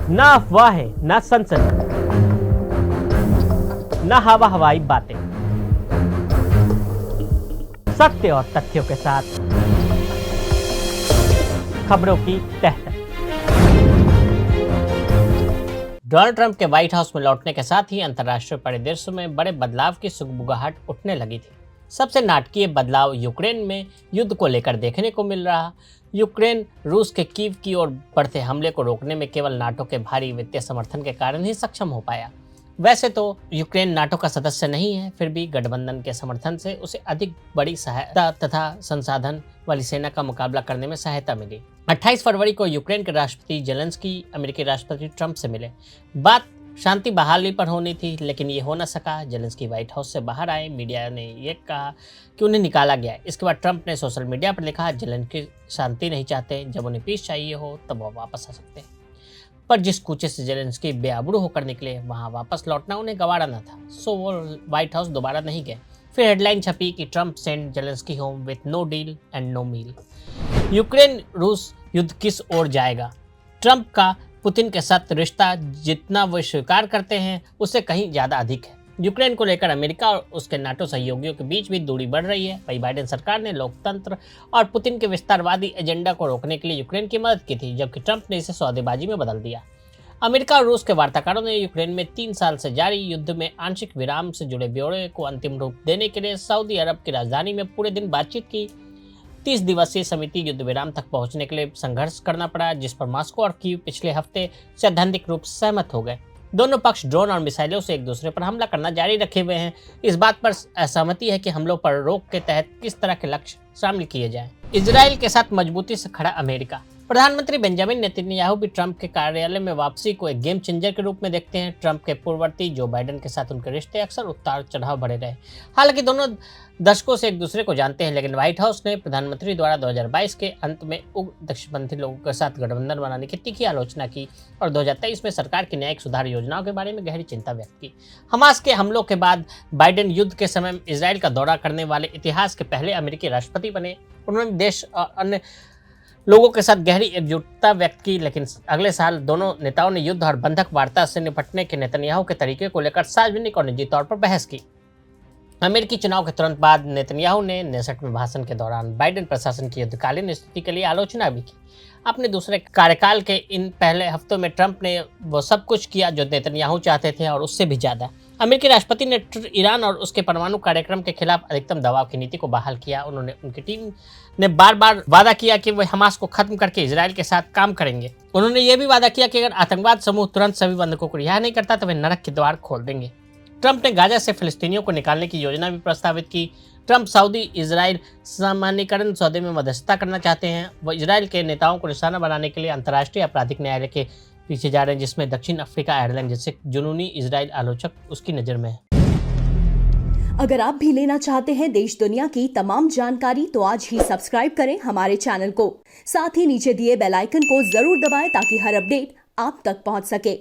ना अफवाहें, ना सनसनी, ना हवा हवाई बातें, सत्य और तथ्यों के साथ खबरों की तह तक। डोनाल्ड ट्रंप के व्हाइट हाउस में लौटने के साथ ही अंतर्राष्ट्रीय परिदृश्य में बड़े बदलाव की सुगबुगाहट उठने लगी थी। सबसे नाटकीय बदलाव यूक्रेन में युद्ध को लेकर देखने को मिल रहा। यूक्रेन रूस के कीव की ओर बढ़ते हमले को रोकने में केवल नाटो के भारी वित्तीय समर्थन के कारण ही सक्षम हो पाया। वैसे तो यूक्रेन नाटो का सदस्य नहीं है, फिर भी गठबंधन के समर्थन से उसे अधिक बड़ी सहायता तथा संसाधन वाली सेना का मुकाबला करने में सहायता मिली। 28 फरवरी को यूक्रेन के राष्ट्रपति जेलेंस्की अमेरिकी राष्ट्रपति ट्रंप से मिले। बात शांति बहाली पर होनी थी, लेकिन ये हो न सका। जेलेंस्की व्हाइट हाउस से बाहर आए, मीडिया ने ये कहा कि उन्हें निकाला गया। इसके बाद ट्रंप ने सोशल मीडिया पर लिखा, जेलेंस्की शांति नहीं चाहते, जब उन्हें पीस चाहिए हो तब वो वापस आ सकते हैं। पर जिस कूचे से जेलेंस्की बेआबरू होकर निकले, वहां वापस लौटना उन्हें गवारा न था, सो वो व्हाइट हाउस दोबारा नहीं गए। फिर हेडलाइन छपी कि Trump send Zelensky home with no deal and no meal. Ukraine रूस युद्ध किस ओर जाएगा? ट्रंप का पुतिन के साथ रिश्ता जितना वो स्वीकार करते हैं उससे कहीं ज्यादा अधिक है। यूक्रेन को लेकर अमेरिका और उसके नाटो सहयोगियों के बीच भी दूरी बढ़ रही है। वही बाइडेन सरकार ने लोकतंत्र और पुतिन के विस्तारवादी एजेंडा को रोकने के लिए यूक्रेन की मदद की थी, जबकि ट्रंप ने इसे सौदेबाजी में बदल दिया। अमेरिका और रूस के वार्ताकारों ने यूक्रेन में 3 साल से जारी युद्ध में आंशिक विराम से जुड़े ब्यौरे को अंतिम रूप देने के लिए सऊदी अरब की राजधानी में पूरे दिन बातचीत की। 30 दिवसीय समिति युद्ध विराम तक पहुंचने के लिए संघर्ष करना पड़ा, जिस पर मॉस्को और कीव पिछले हफ्ते सैद्धांतिक रूप से सहमत हो गए। दोनों पक्ष ड्रोन और मिसाइलों से एक दूसरे पर हमला करना जारी रखे हुए हैं। इस बात पर असहमति है कि हमलों पर रोक के तहत किस तरह के लक्ष्य शामिल किए जाएं। इजराइल के साथ मजबूती से खड़ा अमेरिका। प्रधानमंत्री बेंजामिन नेतन्याहू भी ट्रंप के कार्यालय में वापसी को एक गेम चेंजर के रूप में देखते हैं। ट्रंप के पूर्ववर्ती जो बाइडेन के साथ उनके रिश्ते अक्सर उतार चढ़ाव भरे रहे। हालांकि दोनों दशकों से एक दूसरे को जानते हैं, लेकिन व्हाइट हाउस ने प्रधानमंत्री द्वारा 2022 के अंत में उग्र दक्षिणपंथी लोगों के साथ गठबंधन बनाने की तीखी आलोचना की और 2023 में सरकार की न्यायिक सुधार योजनाओं के बारे में गहरी चिंता व्यक्त की। हमास के हमलों के बाद बाइडेन युद्ध के समय इजराइल का दौरा करने वाले इतिहास के पहले अमेरिकी राष्ट्रपति बने। उन्होंने देश और अन्य लोगों के साथ गहरी एकजुटता व्यक्त की, लेकिन अगले साल दोनों नेताओं ने युद्ध और बंधक वार्ता से निपटने के नेतन्याहू के तरीके को लेकर सार्वजनिक और निजी तौर पर बहस की। अमेरिकी चुनाव के तुरंत बाद नेतन्याहू ने 69 में भाषण के दौरान बाइडेन प्रशासन की युद्धकालीन स्थिति के लिए आलोचना भी की। अपने दूसरे कार्यकाल के इन पहले हफ्तों में ट्रंप ने वो सब कुछ किया जो नेतन्याहू चाहते थे और उससे भी ज्यादा। अमेरिकी राष्ट्रपति ने ईरान और उसके परमाणु कार्यक्रम के खिलाफ अधिकतम दबाव की नीति को बहाल किया। उन्होंने उनकी टीम ने बार बार वादा किया कि वे हमास को खत्म करके इजराइल के साथ काम करेंगे। उन्होंने ये भी वादा किया कि अगर आतंकवाद समूह तुरंत सभी बंधकों को रिहा नहीं करता तो वे नरक के द्वार खोल देंगे। ट्रंप ने गाजा से फिलिस्तीनियों को निकालने की योजना भी प्रस्तावित की। ट्रंप सऊदी इजराइल सामान्यीकरण सौदे में मध्यस्थता करना चाहते हैं। वो इजराइल के नेताओं को निशाना बनाने के लिए अंतर्राष्ट्रीय आपराधिक न्यायालय के पीछे जा रहे हैं, जिसमें दक्षिण अफ्रीका आयरलैंड जैसे जुनूनी इजराइल आलोचक उसकी नज़र में है। अगर आप भी लेना चाहते हैं देश दुनिया की तमाम जानकारी तो आज ही सब्सक्राइब करें हमारे चैनल को। साथ ही नीचे दिए बेल आइकन को जरूर दबाएं ताकि हर अपडेट आप तक पहुंच सके।